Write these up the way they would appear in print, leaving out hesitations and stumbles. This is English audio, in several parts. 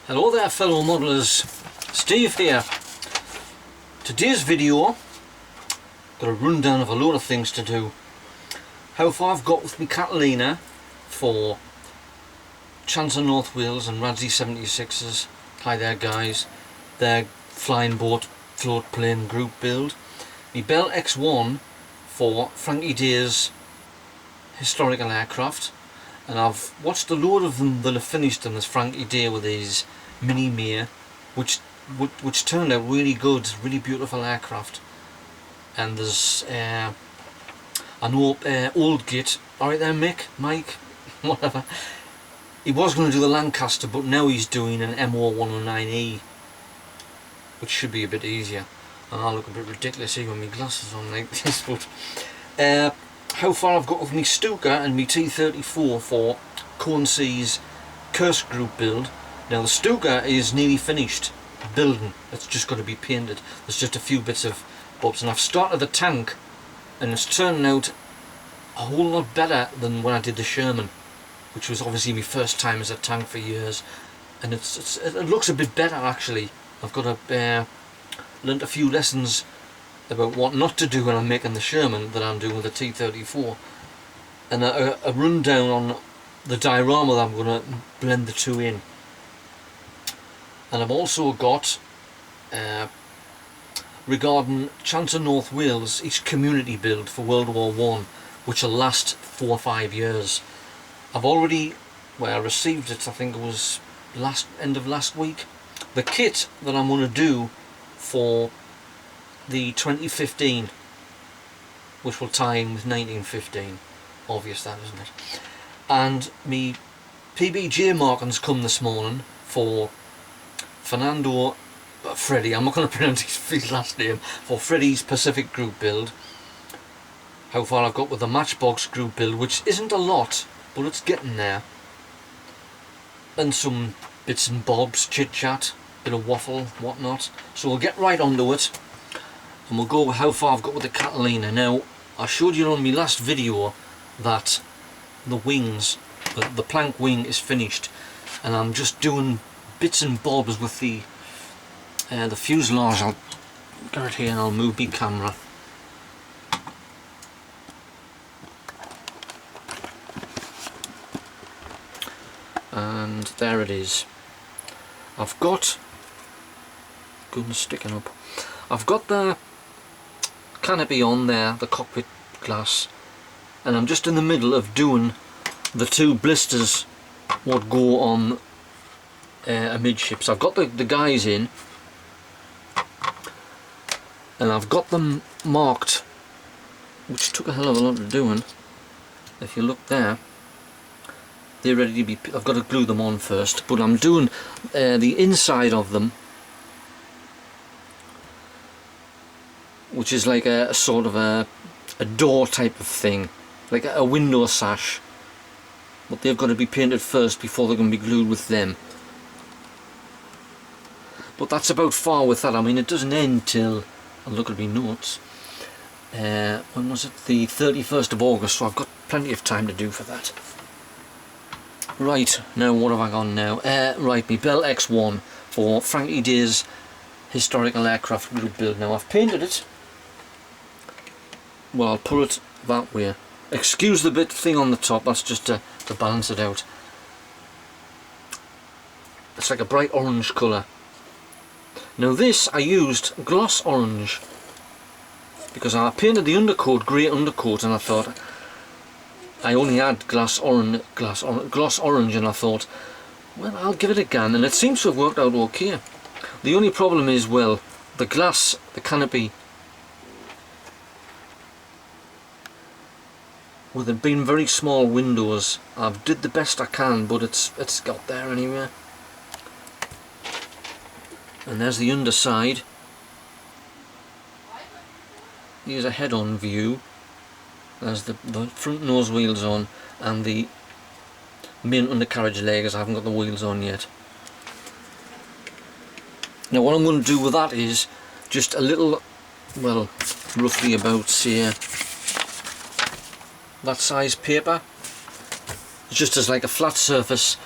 Hello there fellow modelers, Steve here. Today's video, got a rundown of a load of things to do. How far I've got with my Catalina for Chancellor North Wales and Radzi 76s. Hi there guys. Their flying boat float plane group build. My Bell X1 for Frankie Day's historical aircraft. And I've watched a load of them that have finished them as Frankie Day with his Mini Mir, which turned out really good, really beautiful aircraft. And there's I know Old Git, alright there Mike, whatever. He was going to do the Lancaster, but now he's doing an MO109E, which should be a bit easier. And I look a bit ridiculous here with my glasses on like this, but how far I've got with my Stuka and my T34 for Kursk's Kursk group build. Now the Stuka is nearly finished building, it's just got to be painted. There's just a few bits of bobs, and I've started the tank and it's turning out a whole lot better than when I did the Sherman, which was obviously my first time as a tank for years, and it looks a bit better actually. I've got to learnt a few lessons about what not to do when I'm making the Sherman that I'm doing with the T34, and a rundown on the diorama that I'm going to blend the two in. And I've also got regarding Chancellor North Wales, each community build for World War I, which will last 4 or 5 years. I've already, well, I received it, I think it was end of last week, the kit that I'm going to do for the 2015, which will tie in with 1915, obvious that, isn't it? And me PBJ markings come this morning for Freddie, I'm not going to pronounce his last name, for Freddie's Pacific group build. How far I've got with the Matchbox group build, which isn't a lot, but it's getting there. And some bits and bobs, chit chat, bit of waffle, whatnot. So we'll get right onto it, and we'll go with how far I've got with the Catalina. Now, I showed you on my last video that the wings, the plank wing is finished, and I'm just doing bits and bobs with the fuselage. I'll get it here and I'll move my camera. And there it is. I've got, goodness, sticking up. I've got the canopy on there, the cockpit glass, and I'm just in the middle of doing the two blisters what go on amidships. I've got the guys in, and I've got them marked, which took a hell of a lot of doing. If you look there, they're ready to be, I've got to glue them on first, but I'm doing the inside of them, which is like a sort of a door type of thing, like a window sash, but they've got to be painted first before they're going to be glued with them. But that's about far with that. I mean, it doesn't end till, I'll look at my notes, when was it, the 31st of August, so I've got plenty of time to do for that. Right, now what have I got now? Right, my Bell X1 for Frankie Day's historical aircraft group build. Now I've painted it, well, I'll put it that way. Excuse the bit thing on the top, that's just to balance it out. It's like a bright orange colour. Now this, I used gloss orange because I painted the undercoat grey undercoat, and I thought I only had gloss orange, and I thought, well, I'll give it a go, and it seems to have worked out okay. The only problem is, well, the glass, the canopy, with it being very small windows, I've did the best I can, but it's got there anyway. And there's the underside. Here's a head-on view. There's the front nose wheels on, and the main undercarriage legs. I haven't got the wheels on yet. Now what I'm going to do with that is just a little, well, roughly about, say, that size paper, just as like a flat surface,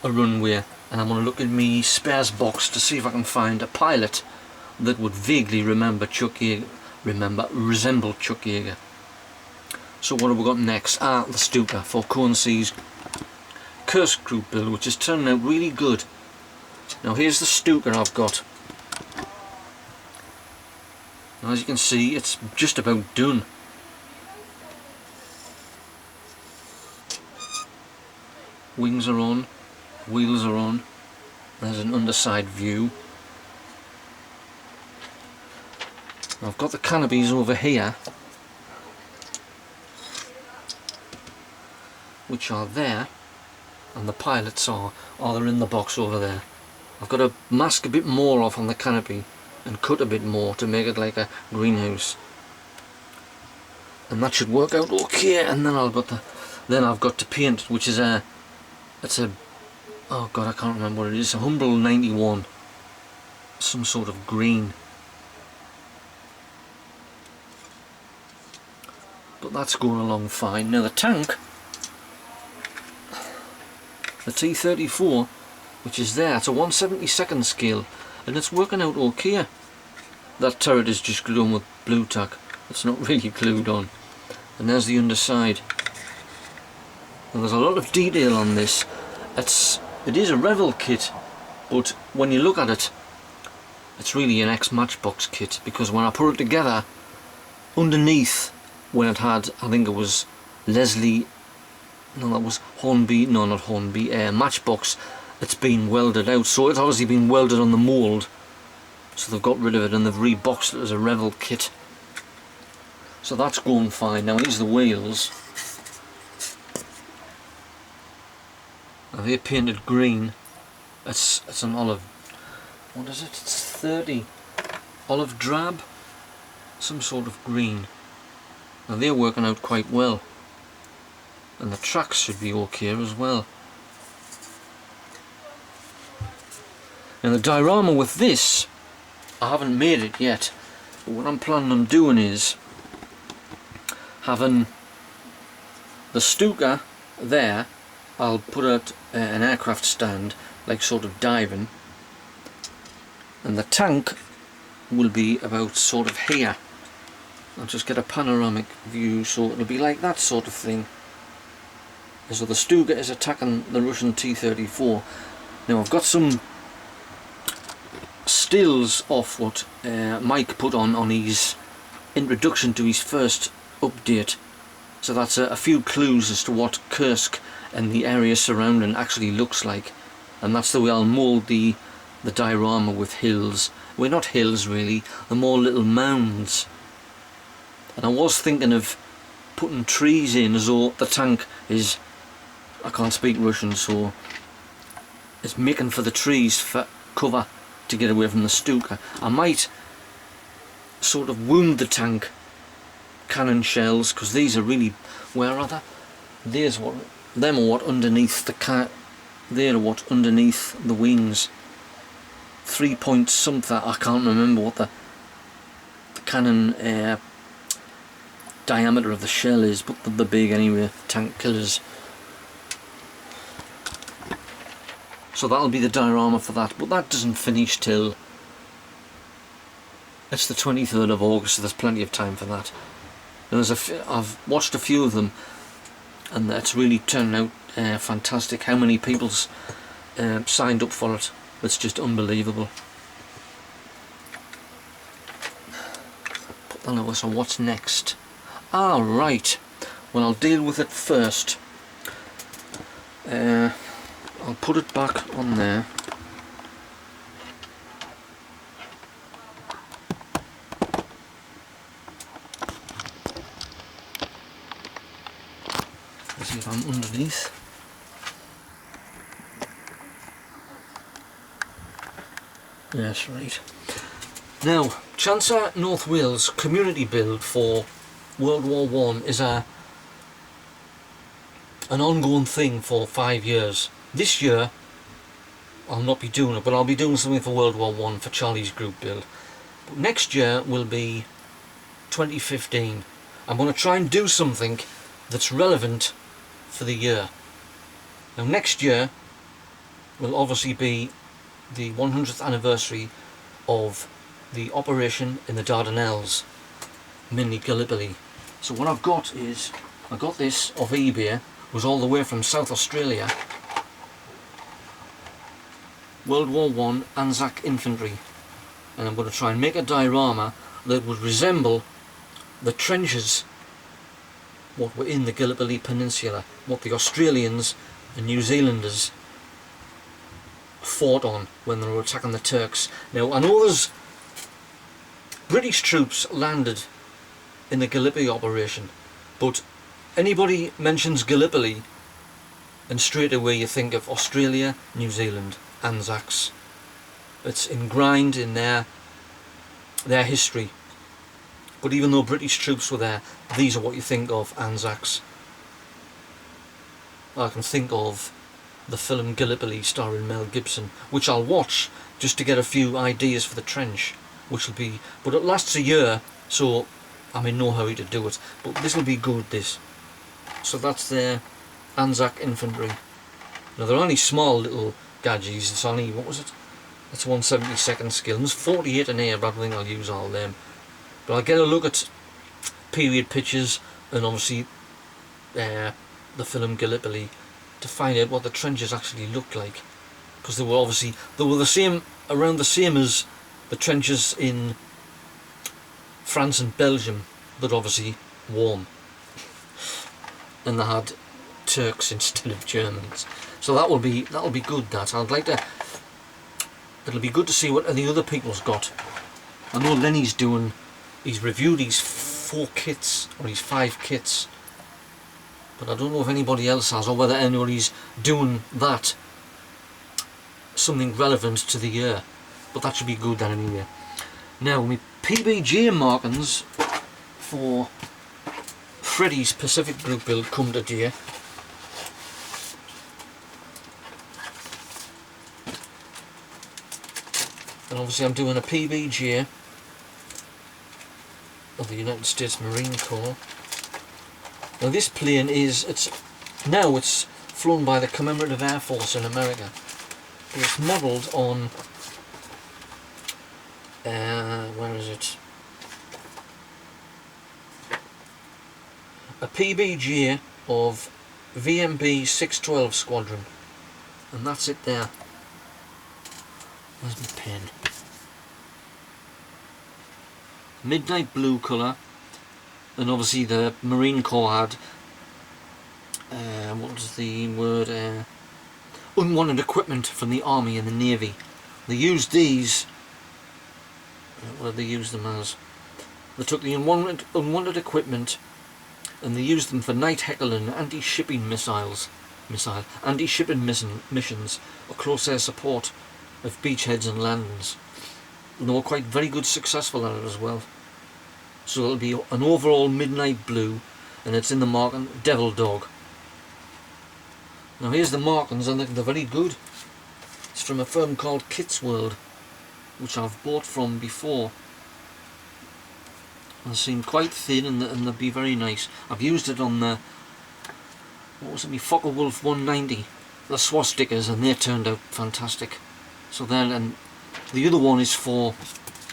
a runway, and I'm going to look in my spares box to see if I can find a pilot that would vaguely resemble Chuck Yeager. So what have we got next? The Stuka for Kursk's Kursk group build, which is turning out really good. Now here's the Stuka I've got. Now, as you can see, it's just about done. Wings are on, wheels are on. There's an underside view. I've got the canopies over here, which are there, and the pilots are they're in the box over there. I've got to mask a bit more off on the canopy and cut a bit more to make it like a greenhouse, and that should work out okay. And then I've got to paint, which is oh god, I can't remember what it is. A Humble 91, some sort of green. But that's going along fine. Now the tank, the T-34, which is there, it's a 1/72nd scale, and it's working out okay. That turret is just glued on with blue tack. It's not really glued on. And there's the underside. And there's a lot of detail on this. It is a Revel kit, but when you look at it, it's really an ex-Matchbox kit, because when I put it together, underneath, when it had, I think it was Leslie, no, that was Hornby, no, not Hornby, Matchbox, it's been welded out, so it's obviously been welded on the mould, so they've got rid of it and they've reboxed it as a Revel kit. So that's going fine. Now here's the wheels. Now they're painted green. It's an olive, what is it? It's 30 olive drab, some sort of green. Now they're working out quite well, and the tracks should be okay as well. Now the diorama with this, I haven't made it yet, but what I'm planning on doing is having the Stuka there. I'll put out an aircraft stand, like sort of diving, and the tank will be about sort of here. I'll just get a panoramic view, so it'll be like that sort of thing. And so the Stuka is attacking the Russian T-34. Now I've got some stills off what Mike put on his introduction to his first update. So that's a few clues as to what Kursk and the area surrounding actually looks like. And that's the way I'll mould the diorama with hills. Well, not hills really, they're more little mounds. And I was thinking of putting trees in, as though the tank is, I can't speak Russian, so it's making for the trees for cover to get away from the Stuka. I might sort of wound the tank, cannon shells, because these are really, where are they? There's what, them are what underneath the they're what underneath the wings. 3 point something, I can't remember what the cannon diameter of the shell is, but they're big anyway, tank killers. So that'll be the diorama for that, but that doesn't finish till it's the 23rd of August, so there's plenty of time for that. I've watched a few of them, and it's really turned out fantastic. How many people's signed up for it? It's just unbelievable. Put that over. So what's next? Right. Well, I'll deal with it first. I'll put it back on there. Let's see if I'm underneath. Yes, right. Now, Chancer North Wales community build for World War I is an ongoing thing for 5 years. This year I'll not be doing it, but I'll be doing something for World War I for Charlie's group build. But next year will be 2015. I'm going to try and do something that's relevant for the year. Now next year will obviously be the 100th anniversary of the operation in the Dardanelles, mainly Gallipoli. So what I've got is, I got this off eBay, was all the way from South Australia. World War I Anzac infantry, and I'm going to try and make a diorama that would resemble the trenches what were in the Gallipoli Peninsula, what the Australians and New Zealanders fought on when they were attacking the Turks. Now I know there's British troops landed in the Gallipoli operation, but anybody mentions Gallipoli and straight away you think of Australia, New Zealand, Anzacs. It's ingrained in their history. But even though British troops were there, these are what you think of, Anzacs. I can think of the film Gallipoli starring Mel Gibson, which I'll watch just to get a few ideas for the trench, which will be, but it lasts a year, so I'm in no hurry to do it, but this will be good, this. So that's their Anzac infantry. Now they're only small little gadgets, it's only, what was it? It's 1/72 scale, and there's 48 in here, but I don't think I'll use all them. But I'll get a look at period pictures and obviously the film Gallipoli to find out what the trenches actually looked like, because they were the same, around the same as the trenches in France and Belgium, but obviously warm, and they had Turks instead of Germans. So that'll be good. That I'd like to. It'll be good to see what the other people's got. I know Lenny's doing. He's reviewed his 4 kits or his 5 kits, but I don't know if anybody else has, or whether anybody's doing that, something relevant to the year. But that should be good then anyway. Now my PBJ markings for Freddy's Pacific Group build come today. And obviously I'm doing a PBJ of the United States Marine Corps. Now this plane is, it's flown by the Commemorative Air Force in America, but it's modelled on, where is it? A PBJ of VMB 612 Squadron, and that's it there. Where's my pen? Midnight blue colour, and obviously the Marine Corps had what was the word, unwanted equipment from the Army and the Navy. They used these, what did they use them as? They took the unwanted equipment and they used them for night heckling, anti-shipping missions, or close air support of beachheads and landings. And they were very good successful at it as well. So it'll be an overall midnight blue, and it's in the marking Devil Dog. Now here's the markings, and they're very good. It's from a firm called Kits World, which I've bought from before. They seem quite thin, and they'll be very nice. I've used it on the, what was it, my Focke-Wulf 190, the swastikas, and they turned out fantastic. So then, and the other one is for,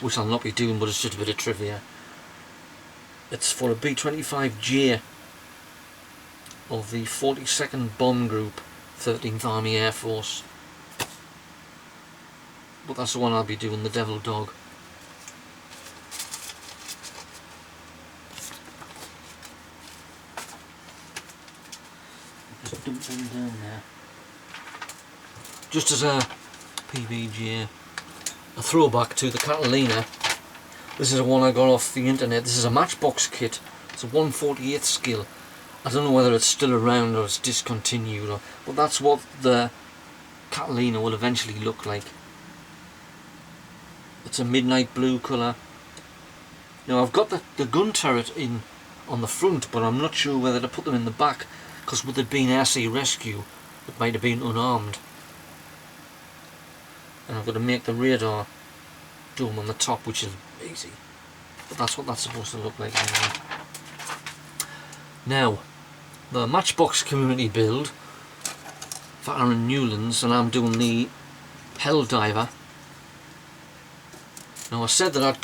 which I'll not be doing, but it's just a bit of trivia. It's for a B-25J of the 42nd Bomb Group, 13th Army Air Force. But that's the one I'll be doing, the Devil Dog. Just dump them down there. Just as a PBJ, a throwback to the Catalina. This is a one I got off the internet. This is a Matchbox kit. It's a 1/48 scale. I don't know whether it's still around or it's discontinued, but that's what the Catalina will eventually look like. It's a midnight blue colour. Now I've got the gun turret in on the front, but I'm not sure whether to put them in the back, because with it being air sea rescue, it might have been unarmed. And I've got to make the radar dome on the top, which is easy, but that's what that's supposed to look like anyway. Now the Matchbox community build, for Aaron Newlands, and I'm doing the Hell Diver. Now I said that I'd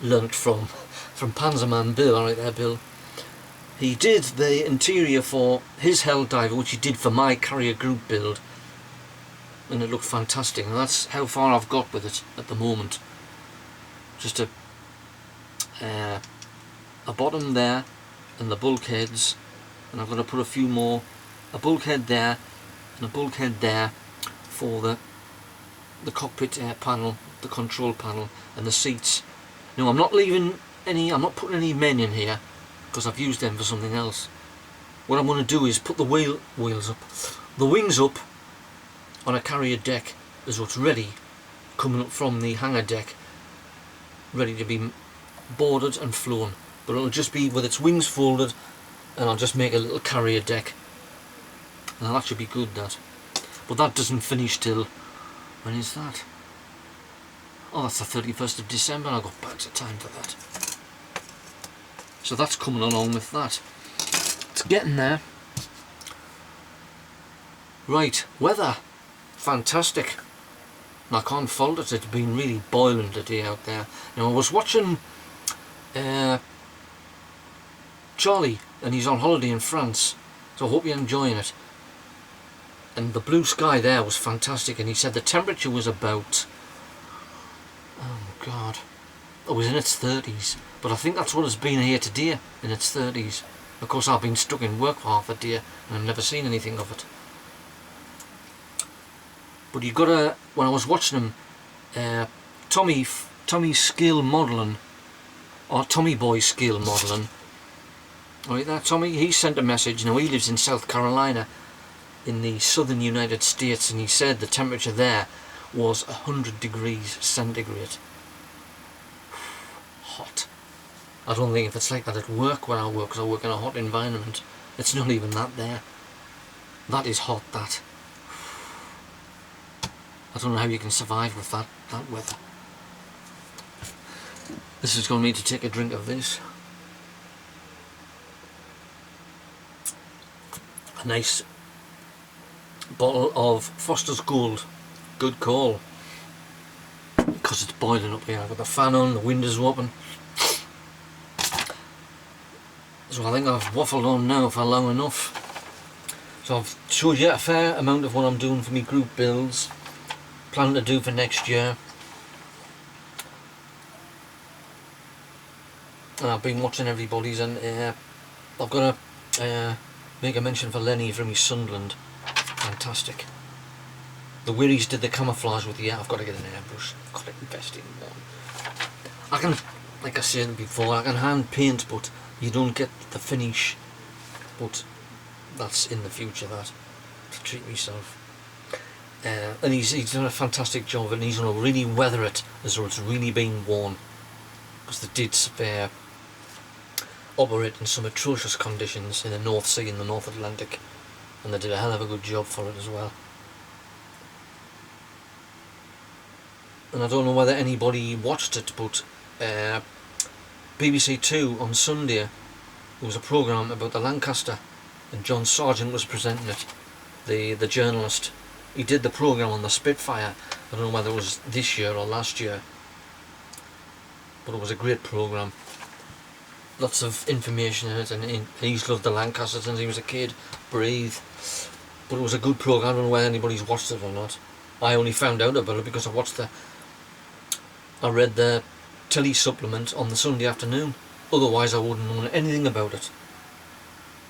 learnt from Panzerman Bill. Alright there, Bill. He did the interior for his Hell Diver, which he did for my carrier group build, and it looked fantastic, and that's how far I've got with it at the moment. Just a bottom there and the bulkheads, and I've got to put a few more, a bulkhead there and a bulkhead there for the cockpit panel, the control panel and the seats. Now I'm not putting any men in here because I've used them for something else. What I'm going to do is put the wings up on a carrier deck as what's ready, coming up from the hangar deck, ready to be boarded and flown. But it'll just be with its wings folded, and I'll just make a little carrier deck. And that should be good, that. But that doesn't finish till, when is that? Oh, that's the 31st of December, I've got bags of time for that. So that's coming along with that. It's getting there. Right, weather. Fantastic. I can't fault it, it's been really boiling today out there. Now I was watching Charlie, and he's on holiday in France, so I hope you're enjoying it. And the blue sky there was fantastic, and he said the temperature was about, oh god, it was in its 30s, but I think that's what it's been here today, in its 30s. Of course I've been stuck in work for half a day and I've never seen anything of it. But you've got to, when I was watching him, Tommy Skill Modelling, or Tommy Boy Skill Modelling, right there, Tommy, he sent a message. Now he lives in South Carolina in the southern United States, and he said the temperature there was 100 degrees centigrade. Hot. I don't think if it's like that at work where I work, because I work in a hot environment. It's not even that there. That is hot, that. I don't know how you can survive with that weather. This is going to need to take a drink of this. A nice bottle of Foster's Gold. Good call. Because it's boiling up here. I've got the fan on, the windows open. So I think I've waffled on now for long enough. So I've showed you a fair amount of what I'm doing for my group builds. Planning to do for next year. And I've been watching everybody's, and I've got to make a mention for Lenny from East Sunderland. Fantastic. The way he's did the camouflage with the I've got to get an airbrush. I've got to invest in one. I can, like I said before, I can hand paint, but you don't get the finish. But that's in the future, that, to treat myself. And he's done a fantastic job, and he's going to really weather it as though it's really being worn, because they did operate in some atrocious conditions in the North Sea and the North Atlantic, and they did a hell of a good job for it as well. And I don't know whether anybody watched it, but BBC 2 on Sunday, there was a programme about the Lancaster, and John Sargent was presenting it, the journalist. He did the programme on the Spitfire. I don't know whether it was this year or last year, but it was a great programme. Lots of information in it, and he's loved the Lancaster since he was a kid. Breathe. But it was a good programme. I don't know whether anybody's watched it or not. I only found out about it because I read the telly supplement on the Sunday afternoon. Otherwise I wouldn't know anything about it.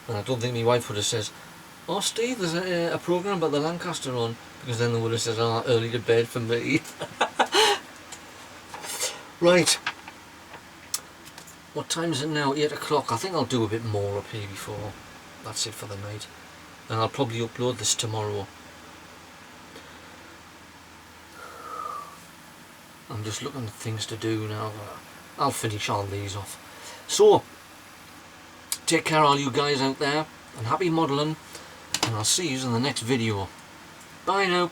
And I don't think my wife would have said, "Oh Steve, there's a programme about the Lancaster on," because then they would have said, "Oh, early to bed for me." Right. What time is it now? 8 o'clock. I think I'll do a bit more up here before that's it for the night. And I'll probably upload this tomorrow. I'm just looking at things to do now. I'll finish all these off. So, take care all you guys out there, and happy modelling, and I'll see you in the next video. Bye now.